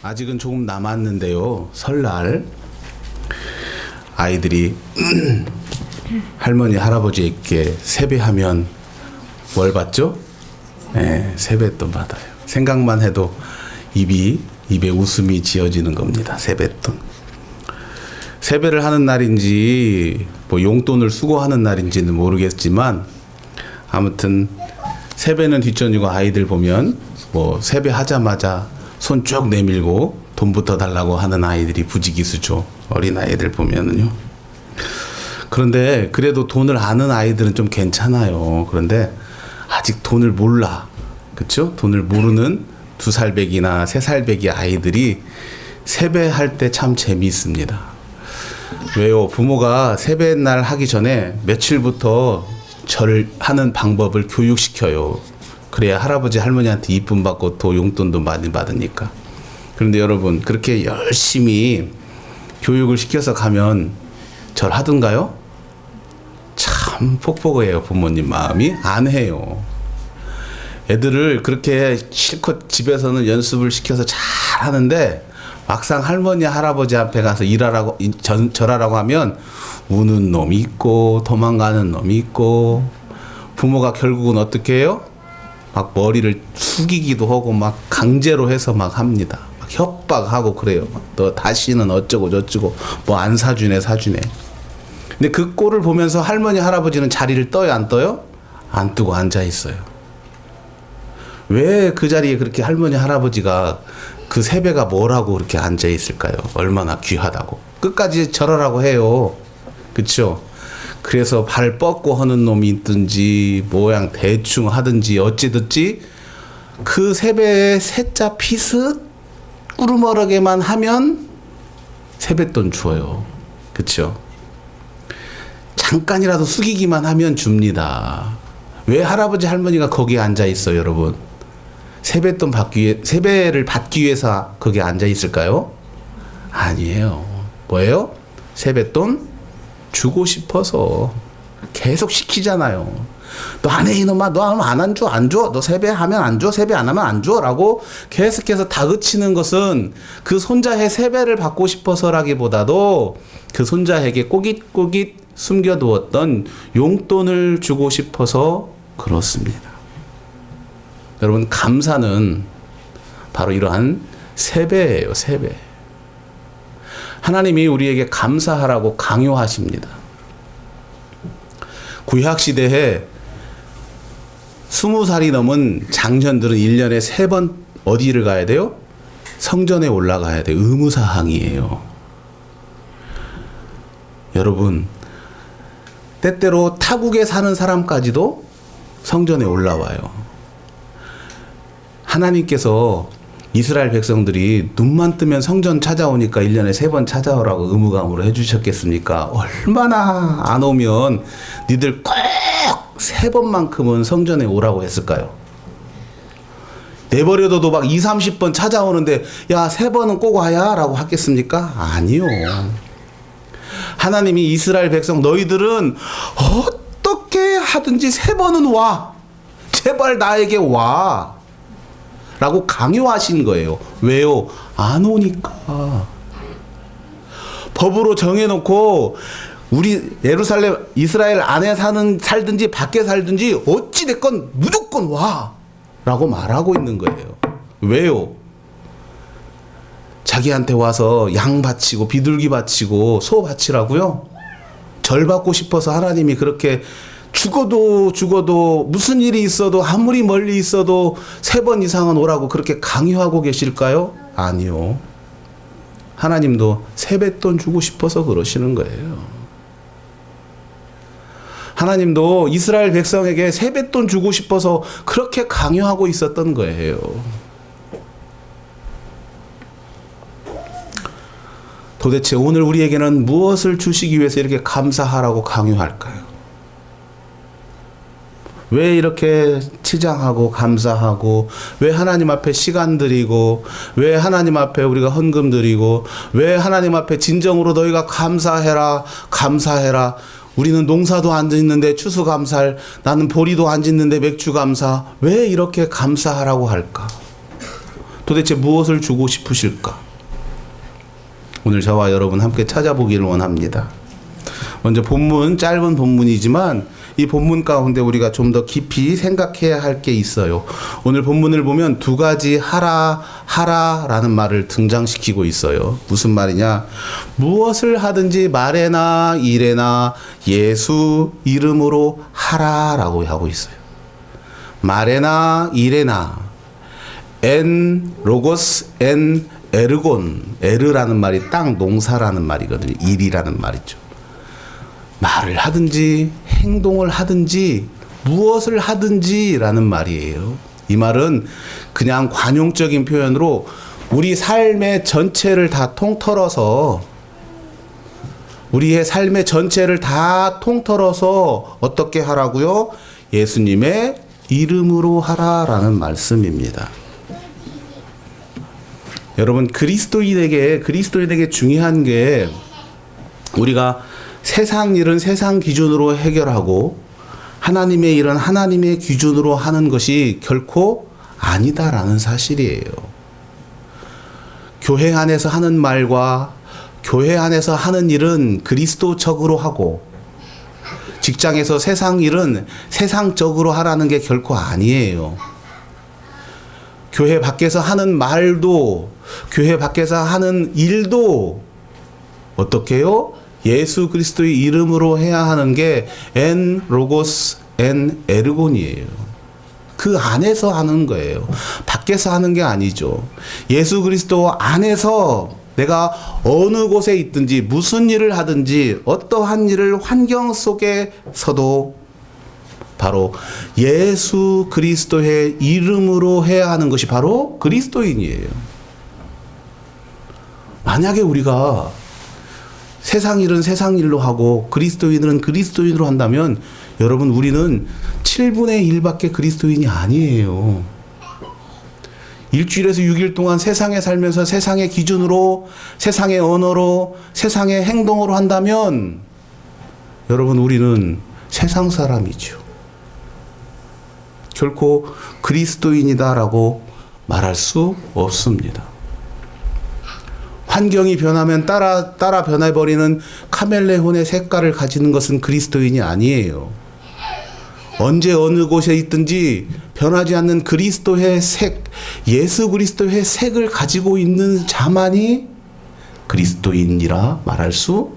아직은 조금 남았는데요. 설날 아이들이 할머니 할아버지에게 세배하면 뭘 받죠? 네, 세뱃돈 받아요. 생각만 해도 입에 웃음이 지어지는 겁니다. 세뱃돈. 세배를 하는 날인지 뭐 용돈을 수고하는 날인지는 모르겠지만 아무튼 세배는 뒷전이고 아이들 보면 뭐 세배하자마자 손 쭉 내밀고 돈부터 달라고 하는 아이들이 부지기수죠. 어린 아이들 보면은요. 그런데 그래도 돈을 아는 아이들은 좀 괜찮아요. 그런데 아직 돈을 몰라. 그쵸? 돈을 모르는 2살배기나 3살배기 아이들이 세배할 때 참 재미있습니다. 왜요? 부모가 세배날 하기 전에 며칠부터 절을 하는 방법을 교육시켜요. 그래야 할아버지 할머니한테 이쁨 받고 또 용돈도 많이 받으니까. 그런데 여러분 그렇게 열심히 교육을 시켜서 가면 절 하던가요? 참 폭폭해요. 부모님 마음이 안 해요. 애들을 그렇게 실컷 집에서는 연습을 시켜서 잘 하는데 막상 할머니 할아버지 앞에 가서 일하라고 절하라고 하면 우는 놈이 있고 도망가는 놈이 있고 부모가 결국은 어떻게 해요? 막 머리를 숙이기도 하고 막 강제로 해서 막 합니다. 막 협박하고 그래요. 너 다시는 어쩌고 저쩌고 뭐 안 사주네. 근데 그 꼴을 보면서 할머니 할아버지는 자리를 떠요 안 떠요? 안 뜨고 앉아 있어요. 왜 그 자리에 그렇게 할머니 할아버지가 그 세배가 뭐라고 그렇게 앉아 있을까요? 얼마나 귀하다고. 끝까지 절하라고 해요. 그쵸? 그래서 발 뻗고 하는 놈이 있든지 모양 대충 하든지 어찌든지 그 세배에 세자 피스 꾸르머르게만 하면 세뱃돈 줘요. 그쵸? 잠깐이라도 숙이기만 하면 줍니다. 왜 할아버지 할머니가 거기에 앉아 있어요, 여러분? 세뱃돈 세배를 받기 위해서 거기에 앉아 있을까요? 아니에요. 뭐예요? 세뱃돈 주고 싶어서 계속 시키잖아요. 너 안 해 이놈아, 너 안 줘, 안 줘. 너 세배하면 안 줘, 세배 안 하면 안 줘. 라고 계속해서 다그치는 것은 그 손자의 세배를 받고 싶어서라기보다도 그 손자에게 꼬깃꼬깃 숨겨두었던 용돈을 주고 싶어서 그렇습니다. 여러분 감사는 바로 이러한 세배예요. 세배. 하나님이 우리에게 감사하라고 강요하십니다. 구약시대에 20살이 넘은 장년들은 1년에 3번 어디를 가야 돼요? 성전에 올라가야 돼요. 의무사항이에요. 여러분 때때로 타국에 사는 사람까지도 성전에 올라와요. 하나님께서 이스라엘 백성들이 눈만 뜨면 성전 찾아오니까 1년에 3번 찾아오라고 의무감으로 해주셨겠습니까? 얼마나 안 오면 니들 꼭 3번만큼은 성전에 오라고 했을까요? 내버려둬도 막 20, 30번 찾아오는데 야 3번은 꼭 와야 라고 하겠습니까? 아니요. 하나님이 이스라엘 백성 너희들은 어떻게 하든지 3번은 와. 제발 나에게 와. 라고 강요하신 거예요. 왜요? 안 오니까. 법으로 정해놓고 우리 예루살렘 이스라엘 안에 살든지 밖에 살든지 어찌됐건 무조건 와. 라고 말하고 있는 거예요. 왜요? 자기한테 와서 양 바치고 비둘기 바치고 소 바치라고요? 절 받고 싶어서 하나님이 그렇게 죽어도 무슨 일이 있어도 아무리 멀리 있어도 3번 이상은 오라고 그렇게 강요하고 계실까요? 아니요. 하나님도 세뱃돈 주고 싶어서 그러시는 거예요. 하나님도 이스라엘 백성에게 세뱃돈 주고 싶어서 그렇게 강요하고 있었던 거예요. 도대체 오늘 우리에게는 무엇을 주시기 위해서 이렇게 감사하라고 강요할까요? 왜 이렇게 치장하고 감사하고 왜 하나님 앞에 시간 드리고 왜 하나님 앞에 우리가 헌금 드리고 왜 하나님 앞에 진정으로 너희가 감사해라 우리는 농사도 안 짓는데 추수감사할 나는 보리도 안 짓는데 맥주감사 왜 이렇게 감사하라고 할까? 도대체 무엇을 주고 싶으실까? 오늘 저와 여러분 함께 찾아보기를 원합니다. 먼저 본문, 짧은 본문이지만 이 본문 가운데 우리가 좀 더 깊이 생각해야 할 게 있어요. 오늘 본문을 보면 두 가지 하라라는 말을 등장시키고 있어요. 무슨 말이냐? 무엇을 하든지 말에나 일에나 예수 이름으로 하라라고 하고 있어요. 말에나 일에나 엔 로고스 엔 에르곤, 에르라는 말이 땅 농사라는 말이거든요. 일이라는 말이죠. 말을 하든지 행동을 하든지 무엇을 하든지라는 말이에요. 이 말은 그냥 관용적인 표현으로 우리 삶의 전체를 다 통틀어서 우리의 삶의 전체를 다 통틀어서 어떻게 하라고요? 예수님의 이름으로 하라라는 말씀입니다. 여러분, 그리스도인에게 중요한 게 우리가 세상 일은 세상 기준으로 해결하고 하나님의 일은 하나님의 기준으로 하는 것이 결코 아니다라는 사실이에요. 교회 안에서 하는 말과 교회 안에서 하는 일은 그리스도적으로 하고 직장에서 세상 일은 세상적으로 하라는 게 결코 아니에요. 교회 밖에서 하는 말도 교회 밖에서 하는 일도 어떻게 해요? 예수 그리스도의 이름으로 해야 하는 게 엔 로고스 엔 에르곤이에요. 그 안에서 하는 거예요. 밖에서 하는 게 아니죠. 예수 그리스도 안에서 내가 어느 곳에 있든지 무슨 일을 하든지 어떠한 일을 환경 속에서도 바로 예수 그리스도의 이름으로 해야 하는 것이 바로 그리스도인이에요. 만약에 우리가 세상 일은 세상 일로 하고 그리스도인은 그리스도인으로 한다면 여러분, 우리는 7분의 1밖에 그리스도인이 아니에요. 일주일에서 6일 동안 세상에 살면서 세상의 기준으로, 세상의 언어로, 세상의 행동으로 한다면 여러분, 우리는 세상 사람이죠. 결코 그리스도인이다라고 말할 수 없습니다. 환경이 변하면 따라 변해버리는 카멜레온의 색깔을 가지는 것은 그리스도인이 아니에요. 언제 어느 곳에 있든지 변하지 않는 그리스도의 색, 예수 그리스도의 색을 가지고 있는 자만이 그리스도인이라 말할 수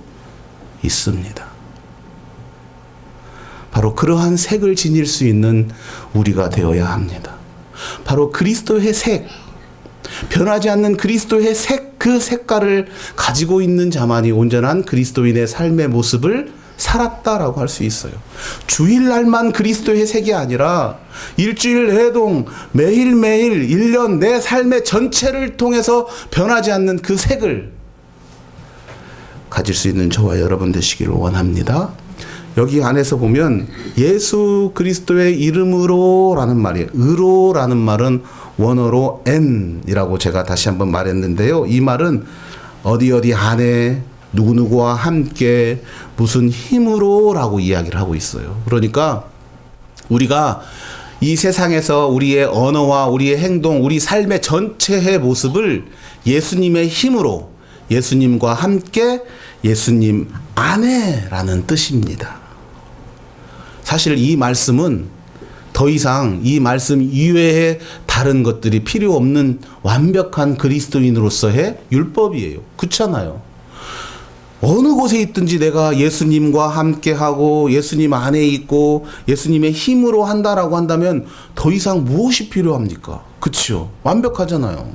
있습니다. 바로 그러한 색을 지닐 수 있는 우리가 되어야 합니다. 바로 그리스도의 색, 변하지 않는 그리스도의 색, 그 색깔을 가지고 있는 자만이 온전한 그리스도인의 삶의 모습을 살았다라고 할 수 있어요. 주일날만 그리스도의 색이 아니라 일주일 내동 매일매일 1년 내 삶의 전체를 통해서 변하지 않는 그 색을 가질 수 있는 저와 여러분 되시기를 원합니다. 여기 안에서 보면 예수 그리스도의 이름으로 라는 말이에요. 의로라는 말은 원어로 N이라고 제가 다시 한번 말했는데요. 이 말은 어디 안에 누구누구와 함께 무슨 힘으로 라고 이야기를 하고 있어요. 그러니까 우리가 이 세상에서 우리의 언어와 우리의 행동, 우리 삶의 전체의 모습을 예수님의 힘으로, 예수님과 함께, 예수님 안에라는 뜻입니다. 사실 이 말씀은 더 이상 이 말씀 이외에 다른 것들이 필요 없는 완벽한 그리스도인으로서의 율법이에요. 그렇잖아요. 어느 곳에 있든지 내가 예수님과 함께하고 예수님 안에 있고 예수님의 힘으로 한다라고 한다면 더 이상 무엇이 필요합니까? 그렇죠. 완벽하잖아요.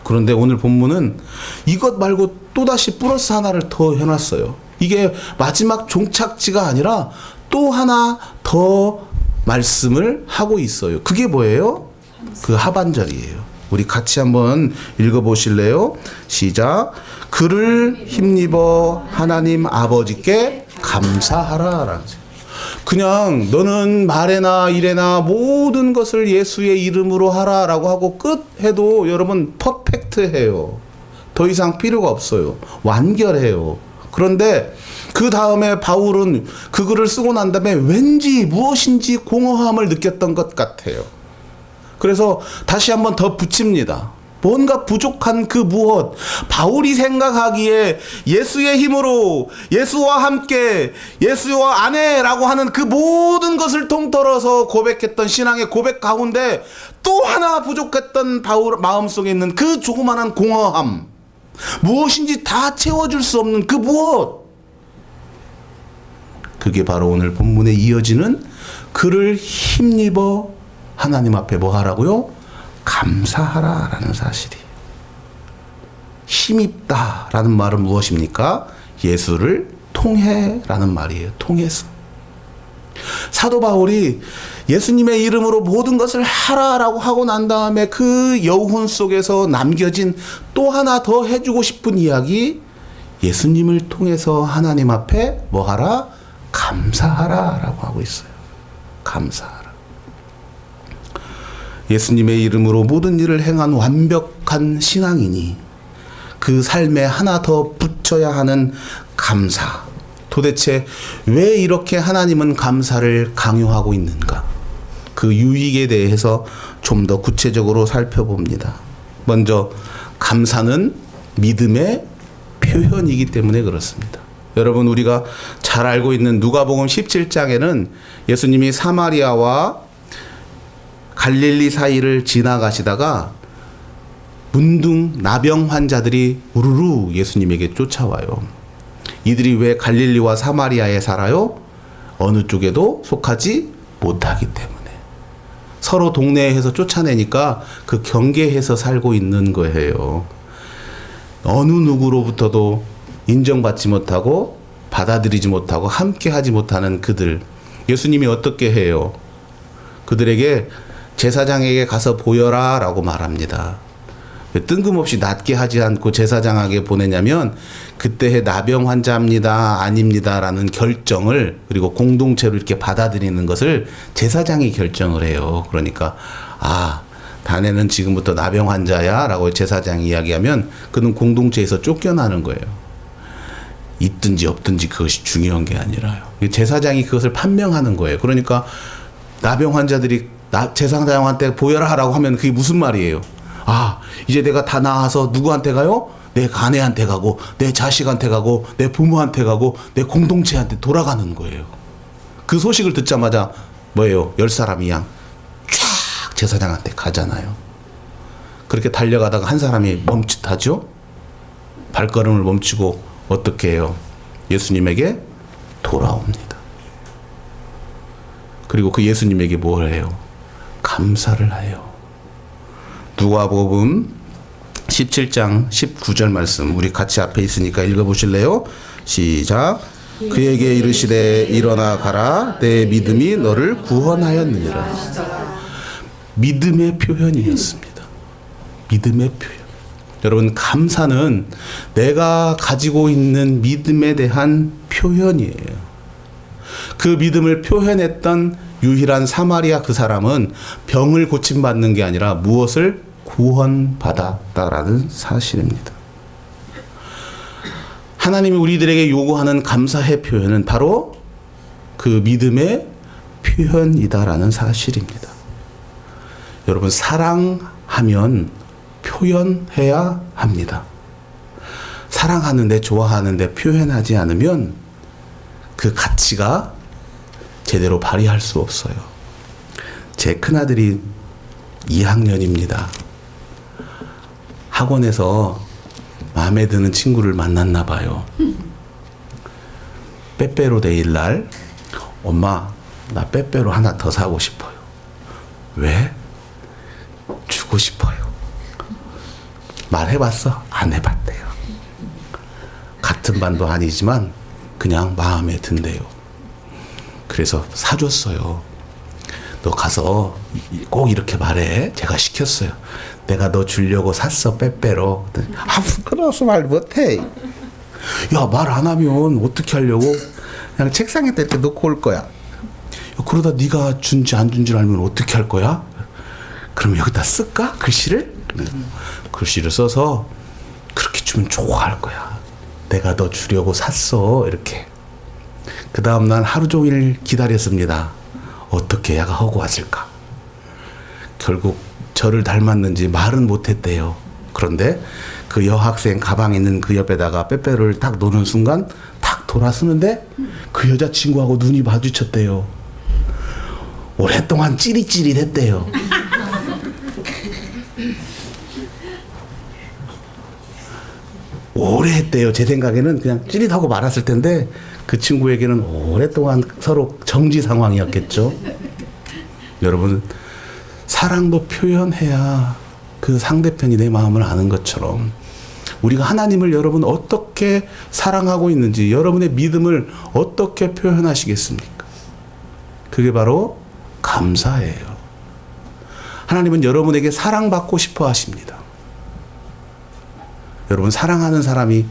그런데 오늘 본문은 이것 말고 또다시 플러스 하나를 더 해놨어요. 이게 마지막 종착지가 아니라 또 하나 더 말씀을 하고 있어요. 그게 뭐예요? 그 하반절이에요. 우리 같이 한번 읽어보실래요? 시작. 그를 힘입어 하나님 아버지께 감사하라. 그냥 너는 말에나 일에나 모든 것을 예수의 이름으로 하라라고 하고 끝 해도 여러분 퍼펙트해요. 더 이상 필요가 없어요. 완결해요. 그런데 그 다음에 바울은 그 글을 쓰고 난 다음에 왠지 무엇인지 공허함을 느꼈던 것 같아요. 그래서 다시 한번 더 붙입니다. 뭔가 부족한 그 무엇, 바울이 생각하기에 예수의 힘으로, 예수와 함께, 예수와 안에라고 하는 그 모든 것을 통틀어서 고백했던 신앙의 고백 가운데 또 하나 부족했던 바울 마음속에 있는 그 조그마한 공허함, 무엇인지 다 채워줄 수 없는 그 무엇, 그게 바로 오늘 본문에 이어지는 그를 힘입어 하나님 앞에 뭐 하라고요? 감사하라 라는 사실이에요. 힘입다 라는 말은 무엇입니까? 예수를 통해 라는 말이에요. 통해서. 사도 바울이 예수님의 이름으로 모든 것을 하라 라고 하고 난 다음에 그 여운 속에서 남겨진 또 하나 더 해주고 싶은 이야기, 예수님을 통해서 하나님 앞에 뭐 하라? 감사하라 라고 하고 있어요. 감사하라. 예수님의 이름으로 모든 일을 행한 완벽한 신앙이니 그 삶에 하나 더 붙여야 하는 감사. 도대체 왜 이렇게 하나님은 감사를 강요하고 있는가? 그 유익에 대해서 좀 더 구체적으로 살펴봅니다. 먼저 감사는 믿음의 표현이기 때문에 그렇습니다. 여러분, 우리가 잘 알고 있는 누가복음 17장에는 예수님이 사마리아와 갈릴리 사이를 지나가시다가 문둥 나병 환자들이 우르르 예수님에게 쫓아와요. 이들이 왜 갈릴리와 사마리아에 살아요? 어느 쪽에도 속하지 못하기 때문에. 서로 동네에서 쫓아내니까 그 경계해서 살고 있는 거예요. 어느 누구로부터도 인정받지 못하고 받아들이지 못하고 함께하지 못하는 그들. 예수님이 어떻게 해요? 그들에게 제사장에게 가서 보여라 라고 말합니다. 왜 뜬금없이 낫게 하지 않고 제사장에게 보내냐면 그때의 나병 환자입니다, 아닙니다 라는 결정을, 그리고 공동체로 이렇게 받아들이는 것을 제사장이 결정을 해요. 그러니까 자네는 지금부터 나병 환자야 라고 제사장이 이야기하면 그는 공동체에서 쫓겨나는 거예요. 있든지 없든지 그것이 중요한 게 아니라요. 제사장이 그것을 판명하는 거예요. 그러니까 나병 환자들이 제사장한테 보여라 라고 하면 그게 무슨 말이에요? 이제 내가 다 나아서 누구한테 가요? 내 아내한테 가고, 내 자식한테 가고, 내 부모한테 가고, 내 공동체한테 돌아가는 거예요. 그 소식을 듣자마자 뭐예요? 10사람이 양 쫙 제사장한테 가잖아요. 그렇게 달려가다가 한 사람이 멈칫하죠? 발걸음을 멈추고 어떻게 해요? 예수님에게 돌아옵니다. 그리고 그 예수님에게 뭘 해요? 감사를 해요. 누가복음 17장 19절 말씀, 우리 같이 앞에 있으니까 읽어보실래요? 시작. 그에게 이르시되 일어나 가라, 내 믿음이 너를 구원하였느니라. 믿음의 표현이었습니다. 믿음의 표현. 여러분, 감사는 내가 가지고 있는 믿음에 대한 표현이에요. 그 믿음을 표현했던 유일한 사마리아 그 사람은 병을 고침받는 게 아니라 무엇을 구원받았다라는 사실입니다. 하나님이 우리들에게 요구하는 감사의 표현은 바로 그 믿음의 표현이다라는 사실입니다. 여러분, 사랑하면 표현해야 합니다. 사랑하는데, 좋아하는데 표현하지 않으면 그 가치가 제대로 발휘할 수 없어요. 제 큰아들이 2학년입니다. 학원에서 마음에 드는 친구를 만났나 봐요. 빼빼로데이 날, 엄마, 나 빼빼로 하나 더 사고 싶어요. 왜? 주고 싶어요. 말해봤어? 안 해봤대요. 같은 반도 아니지만 그냥 마음에 든대요. 그래서 사줬어요. 너 가서 꼭 이렇게 말해. 제가 시켰어요. 내가 너 주려고 샀어, 빼빼로. 부끄러워서 말 못해. 야, 말 안 하면 어떻게 하려고? 그냥 책상에다 이렇게 놓고 올 거야. 그러다 네가 준지 안 준지 알면 어떻게 할 거야? 그럼 여기다 쓸까? 글씨를? 글씨를 써서 그렇게 주면 좋아할 거야. 내가 너 주려고 샀어. 이렇게. 그 다음날 하루 종일 기다렸습니다. 어떻게 얘가 하고 왔을까? 결국 저를 닮았는지 말은 못했대요. 그런데 그 여학생 가방에 있는 그 옆에다가 빼빼로를 딱 놓는 순간 탁 돌아서는데 그 여자친구하고 눈이 마주쳤대요. 오랫동안 찌릿찌릿했대요. 오래 했대요. 제 생각에는 그냥 찌릿하고 말았을 텐데 그 친구에게는 오랫동안 서로 정지 상황이었겠죠. 여러분, 사랑도 표현해야 그 상대편이 내 마음을 아는 것처럼 우리가 하나님을 여러분 어떻게 사랑하고 있는지, 여러분의 믿음을 어떻게 표현하시겠습니까? 그게 바로 감사예요. 하나님은 여러분에게 사랑받고 싶어 하십니다. 여러분, 사랑하는 사람이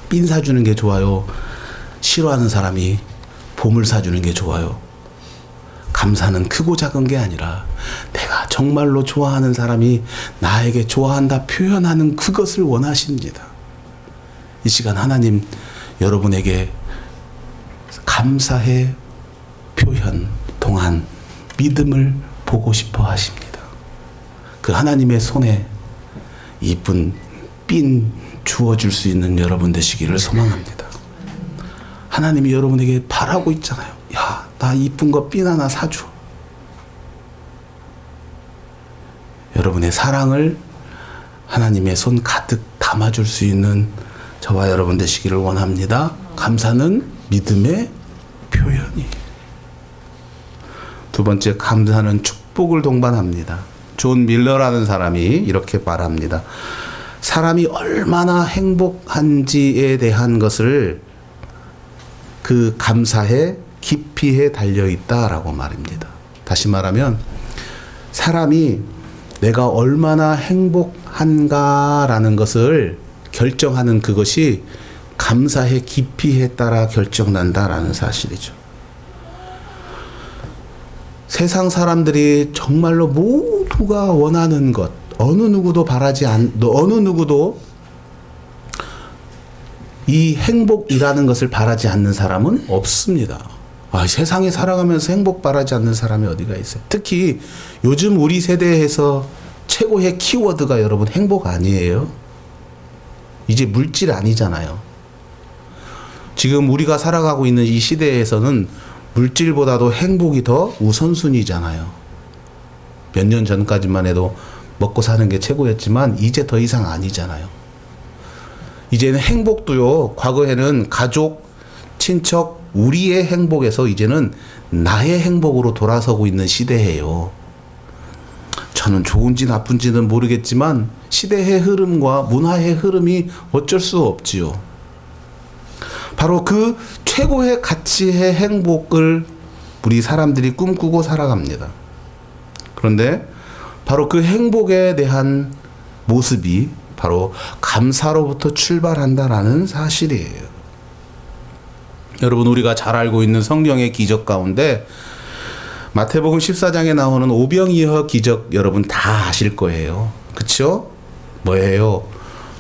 핀 사주는 게 좋아요? 싫어하는 사람이 봄을 사주는 게 좋아요? 감사는 크고 작은 게 아니라 내가 정말로 좋아하는 사람이 나에게 좋아한다 표현하는 그것을 원하십니다. 이 시간 하나님 여러분에게 감사의 표현 동안 믿음을 보고 싶어 하십니다. 그 하나님의 손에 이쁜 핀 주어줄 수 있는 여러분 되시기를 소망합니다. 하나님이 여러분에게 바라고 있잖아요. 야, 나 이쁜 거 핀 하나 사줘. 여러분의 사랑을 하나님의 손 가득 담아줄 수 있는 저와 여러분 되시기를 원합니다. 감사는 믿음의 표현이. 두 번째, 감사는 축복을 동반합니다. 존 밀러라는 사람이 이렇게 말합니다. 사람이 얼마나 행복한지에 대한 것을 그 감사의 깊이에 달려있다라고 말입니다. 다시 말하면 사람이 내가 얼마나 행복한가라는 것을 결정하는 그것이 감사의 깊이에 따라 결정난다라는 사실이죠. 세상 사람들이 정말로 모두가 원하는 것, 어느 누구도 이 행복이라는 것을 바라지 않는 사람은 없습니다. 세상에 살아가면서 행복 바라지 않는 사람이 어디가 있어요? 특히 요즘 우리 세대에서 최고의 키워드가 여러분 행복 아니에요? 이제 물질 아니잖아요. 지금 우리가 살아가고 있는 이 시대에서는 물질보다도 행복이 더 우선순위잖아요. 몇 년 전까지만 해도 먹고 사는 게 최고였지만 이제 더 이상 아니잖아요. 이제는 행복도요, 과거에는 가족, 친척, 우리의 행복에서 이제는 나의 행복으로 돌아서고 있는 시대예요. 저는 좋은지 나쁜지는 모르겠지만 시대의 흐름과 문화의 흐름이 어쩔 수 없지요. 바로 그 최고의 가치의 행복을 우리 사람들이 꿈꾸고 살아갑니다. 그런데 바로 그 행복에 대한 모습이 바로 감사로부터 출발한다라는 사실이에요. 여러분, 우리가 잘 알고 있는 성경의 기적 가운데 마태복음 14장에 나오는 오병이어 기적 여러분 다 아실 거예요. 그쵸? 뭐예요?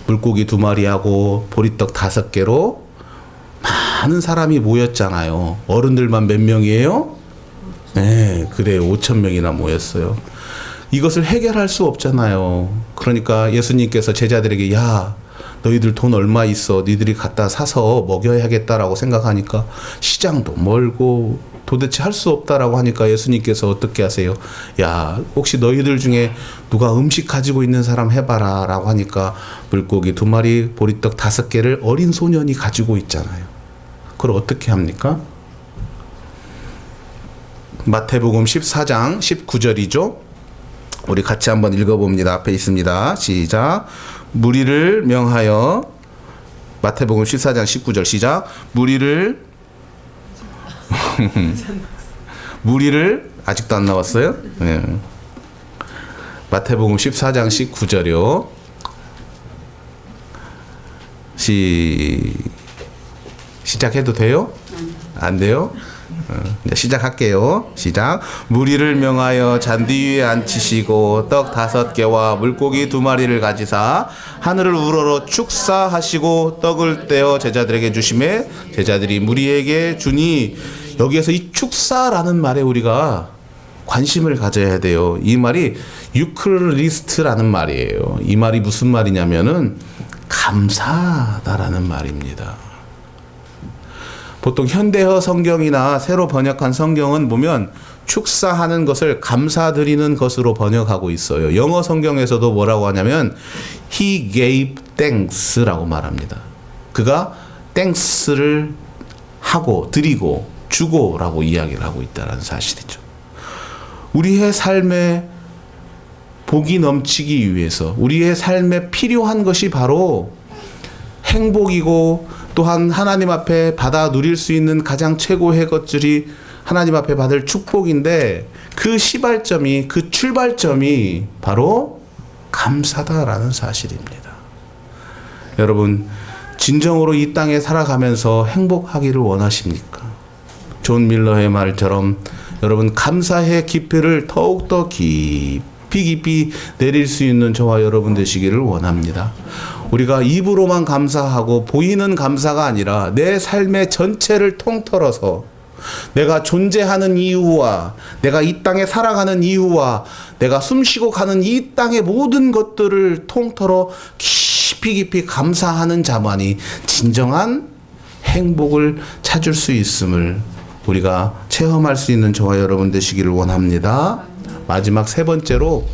물고기 2마리하고 보리떡 5개로 많은 사람이 모였잖아요. 어른들만 몇 명이에요? 네, 그래요. 5,000명이나 모였어요. 이것을 해결할 수 없잖아요. 그러니까 예수님께서 제자들에게 야, 너희들 돈 얼마 있어? 너희들이 갖다 사서 먹여야겠다라고 생각하니까 시장도 멀고 도대체 할 수 없다라고 하니까 예수님께서 어떻게 하세요? 야, 혹시 너희들 중에 누가 음식 가지고 있는 사람 해봐라 라고 하니까 물고기 2마리, 보리떡 5개를 어린 소년이 가지고 있잖아요. 그걸 어떻게 합니까? 마태복음 14장 19절이죠. 우리 같이 한번 읽어봅니다. 앞에 있습니다. 시작. 무리를 명하여, 마태복음 14장 19절 시작. 무리를 아직도 안 나왔어요? 네. 마태복음 14장 19절이요. 시작해도 돼요? 안 돼요? 시작할게요. 시작. 무리를 명하여 잔디 위에 앉히시고 떡 5개와 물고기 2마리를 가지사 하늘을 우러러 축사하시고 떡을 떼어 제자들에게 주시매 제자들이 무리에게 주니, 여기에서 이 축사라는 말에 우리가 관심을 가져야 돼요. 이 말이 유클리스트라는 말이에요. 이 말이 무슨 말이냐면은 감사하다라는 말입니다. 보통 현대어 성경이나 새로 번역한 성경은 보면 축사하는 것을 감사드리는 것으로 번역하고 있어요. 영어 성경에서도 뭐라고 하냐면 He gave thanks라고 말합니다. 그가 thanks를 하고 드리고 주고라고 이야기를 하고 있다는 사실이죠. 우리의 삶에 복이 넘치기 위해서 우리의 삶에 필요한 것이 바로 행복이고 또한 하나님 앞에 받아 누릴 수 있는 가장 최고의 것들이 하나님 앞에 받을 축복인데 그 시발점이 그 출발점이 바로 감사다라는 사실입니다. 여러분 진정으로 이 땅에 살아가면서 행복하기를 원하십니까? 존 밀러의 말처럼 여러분 감사의 깊이를 더욱더 깊이 내릴 수 있는 저와 여러분 되시기를 원합니다. 우리가 입으로만 감사하고 보이는 감사가 아니라 내 삶의 전체를 통틀어서 내가 존재하는 이유와 내가 이 땅에 살아가는 이유와 내가 숨쉬고 가는 이 땅의 모든 것들을 통틀어 깊이 감사하는 자만이 진정한 행복을 찾을 수 있음을 우리가 체험할 수 있는 저와 여러분 되시기를 원합니다. 마지막 세 번째로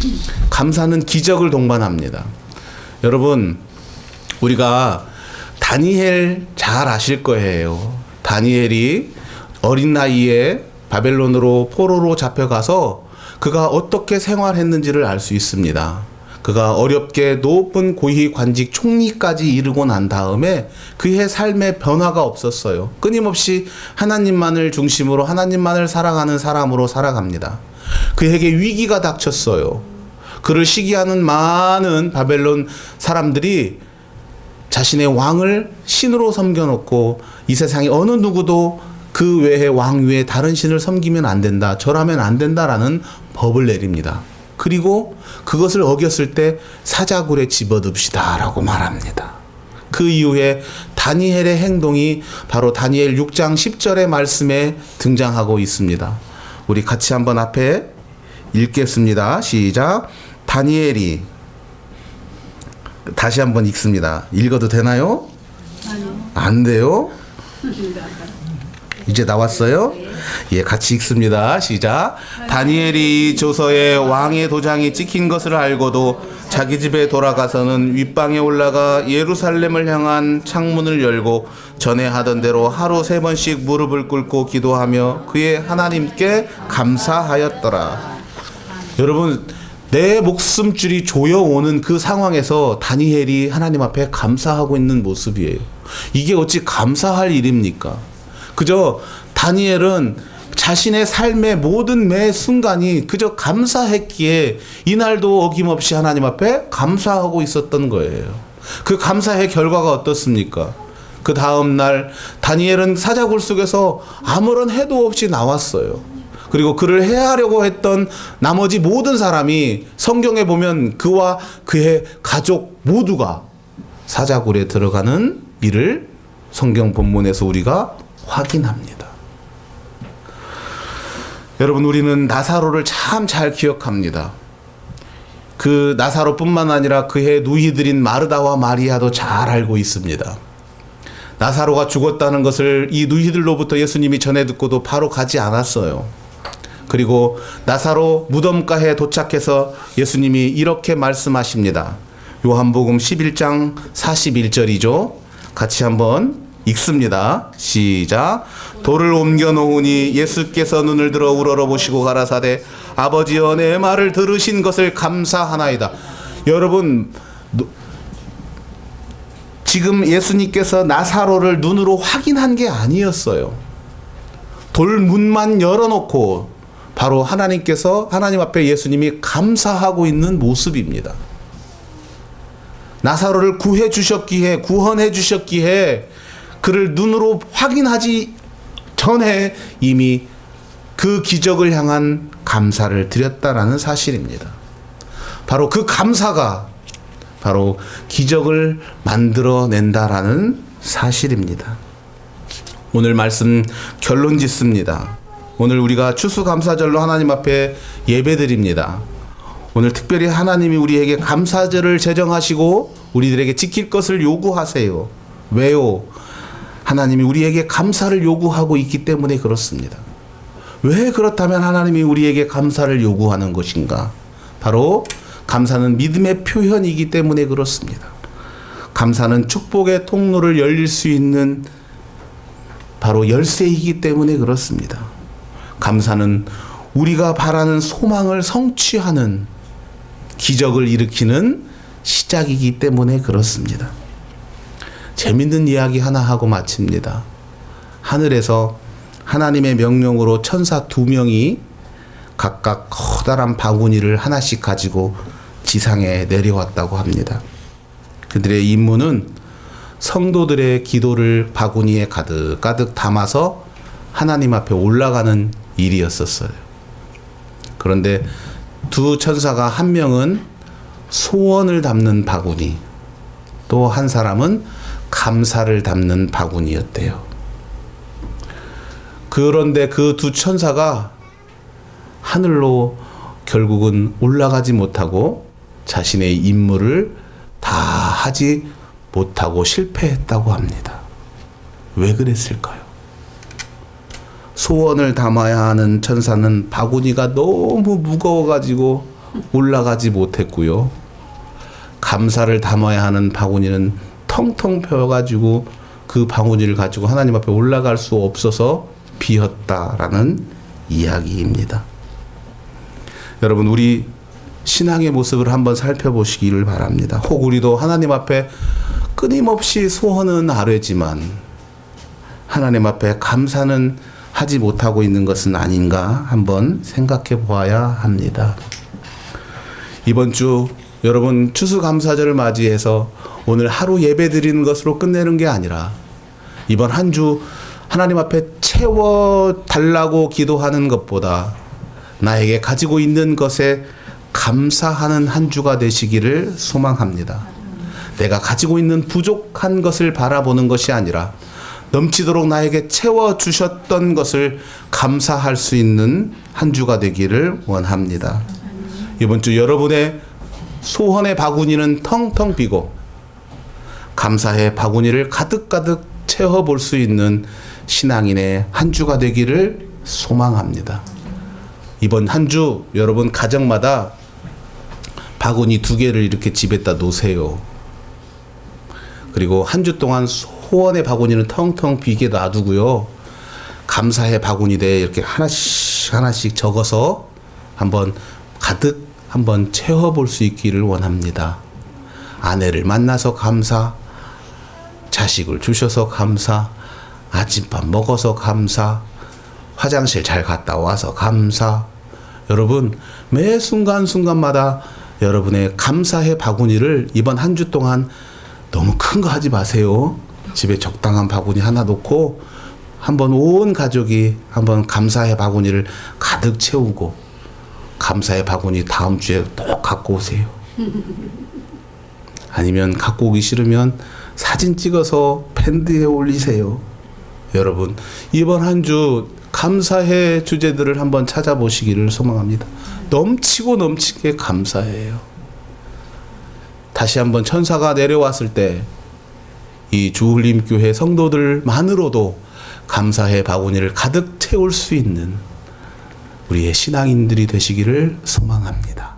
감사는 기적을 동반합니다. 여러분 우리가 다니엘 잘 아실 거예요. 다니엘이 어린 나이에 바벨론으로 포로로 잡혀가서 그가 어떻게 생활했는지를 알 수 있습니다. 그가 어렵게 높은 고위 관직 총리까지 이르고 난 다음에 그의 삶의 변화가 없었어요. 끊임없이 하나님만을 중심으로 하나님만을 사랑하는 사람으로 살아갑니다. 그에게 위기가 닥쳤어요. 그를 시기하는 많은 바벨론 사람들이 자신의 왕을 신으로 섬겨놓고 이 세상에 어느 누구도 그 외에 왕 외에 다른 신을 섬기면 안 된다, 절하면 안 된다라는 법을 내립니다. 그리고 그것을 어겼을 때 사자굴에 집어넣읍시다 라고 말합니다. 그 이후에 다니엘의 행동이 바로 다니엘 6장 10절의 말씀에 등장하고 있습니다. 우리 같이 한번 앞에 읽겠습니다. 시작. 다니엘이 다시 한번 읽습니다. 읽어도 되나요? 아니요. 안 돼요? 이제 나왔어요? 예, 같이 읽습니다. 시작. 다니엘이 조서에 왕의 도장이 찍힌 것을 알고도 자기 집에 돌아가서는 윗방에 올라가 예루살렘을 향한 창문을 열고 전에 하던 대로 하루 3번씩 무릎을 꿇고 기도하며 그의 하나님께 감사하였더라. 여러분, 내 목숨줄이 조여오는 그 상황에서 다니엘이 하나님 앞에 감사하고 있는 모습이에요. 이게 어찌 감사할 일입니까? 그저 다니엘은 자신의 삶의 모든 매 순간이 그저 감사했기에 이날도 어김없이 하나님 앞에 감사하고 있었던 거예요. 그 감사의 결과가 어떻습니까? 그 다음 날 다니엘은 사자굴 속에서 아무런 해도 없이 나왔어요. 그리고 그를 해하려고 했던 나머지 모든 사람이 성경에 보면 그와 그의 가족 모두가 사자굴에 들어가는 일을 성경 본문에서 우리가 확인합니다. 여러분, 우리는 나사로를 참 잘 기억합니다. 그 나사로뿐만 아니라 그의 누이들인 마르다와 마리아도 잘 알고 있습니다. 나사로가 죽었다는 것을 이 누이들로부터 예수님이 전해 듣고도 바로 가지 않았어요. 그리고 나사로 무덤가에 도착해서 예수님이 이렇게 말씀하십니다. 요한복음 11장 41절이죠. 같이 한번 읽습니다. 시작. 돌을 옮겨 놓으니 예수께서 눈을 들어 우러러보시고 가라사대 아버지여 내 말을 들으신 것을 감사하나이다. 여러분, 지금 예수님께서 나사로를 눈으로 확인한 게 아니었어요. 돌문만 열어놓고 바로 하나님 앞에 예수님이 감사하고 있는 모습입니다. 나사로를 구원해 주셨기에 그를 눈으로 확인하지 전에 이미 그 기적을 향한 감사를 드렸다라는 사실입니다. 바로 그 감사가 바로 기적을 만들어낸다라는 사실입니다. 오늘 말씀 결론 짓습니다. 오늘 우리가 추수감사절로 하나님 앞에 예배드립니다. 오늘 특별히 하나님이 우리에게 감사절을 제정하시고 우리들에게 지킬 것을 요구하세요. 왜요? 하나님이 우리에게 감사를 요구하고 있기 때문에 그렇습니다. 왜 그렇다면 하나님이 우리에게 감사를 요구하는 것인가? 바로 감사는 믿음의 표현이기 때문에 그렇습니다. 감사는 축복의 통로를 열릴 수 있는 바로 열쇠이기 때문에 그렇습니다. 감사는 우리가 바라는 소망을 성취하는 기적을 일으키는 시작이기 때문에 그렇습니다. 재밌는 이야기 하나 하고 마칩니다. 하늘에서 하나님의 명령으로 천사 2명이 각각 커다란 바구니를 하나씩 가지고 지상에 내려왔다고 합니다. 그들의 임무는 성도들의 기도를 바구니에 가득가득 담아서 하나님 앞에 올라가는 일이었었어요. 그런데 두 천사가 한 명은 소원을 담는 바구니, 또 한 사람은 감사를 담는 바구니였대요. 그런데 그 두 천사가 하늘로 결국은 올라가지 못하고 자신의 임무를 다 하지 못하고 실패했다고 합니다. 왜 그랬을까요? 소원을 담아야 하는 천사는 바구니가 너무 무거워가지고 올라가지 못했고요. 감사를 담아야 하는 바구니는 텅텅 펴가지고 그 바구니를 가지고 하나님 앞에 올라갈 수 없어서 비었다라는 이야기입니다. 여러분, 우리 신앙의 모습을 한번 살펴보시기를 바랍니다. 혹 우리도 하나님 앞에 끊임없이 소원은 아뢰지만 하나님 앞에 감사는 하지 못하고 있는 것은 아닌가 한번 생각해 보아야 합니다. 이번 주 여러분 추수감사절을 맞이해서 오늘 하루 예배 드리는 것으로 끝내는 게 아니라 이번 한 주 하나님 앞에 채워달라고 기도하는 것보다 나에게 가지고 있는 것에 감사하는 한 주가 되시기를 소망합니다. 내가 가지고 있는 부족한 것을 바라보는 것이 아니라 넘치도록 나에게 채워주셨던 것을 감사할 수 있는 한 주가 되기를 원합니다. 이번 주 여러분의 소원의 바구니는 텅텅 비고 감사의 바구니를 가득가득 채워볼 수 있는 신앙인의 한 주가 되기를 소망합니다. 이번 한 주 여러분 가정마다 바구니 2개를 이렇게 집에다 놓으세요. 그리고 한 주 동안 소원의 바구니는 텅텅 비게 놔두고요. 감사의 바구니에 이렇게 하나씩 적어서 한번 가득 한번 채워볼 수 있기를 원합니다. 아내를 만나서 감사, 자식을 주셔서 감사, 아침밥 먹어서 감사, 화장실 잘 갔다 와서 감사. 여러분 매 순간순간마다 여러분의 감사의 바구니를 이번 한 주 동안 너무 큰 거 하지 마세요. 집에 적당한 바구니 하나 놓고 한번 온 가족이 한번 감사의 바구니를 가득 채우고 감사의 바구니 다음 주에 또 갖고 오세요. 아니면 갖고 오기 싫으면 사진 찍어서 밴드에 올리세요. 여러분 이번 한 주 감사의 주제들을 한번 찾아보시기를 소망합니다. 넘치고 넘치게 감사해요. 다시 한번 천사가 내려왔을 때 이 주울림교회 성도들만으로도 감사의 바구니를 가득 채울 수 있는 우리의 신앙인들이 되시기를 소망합니다.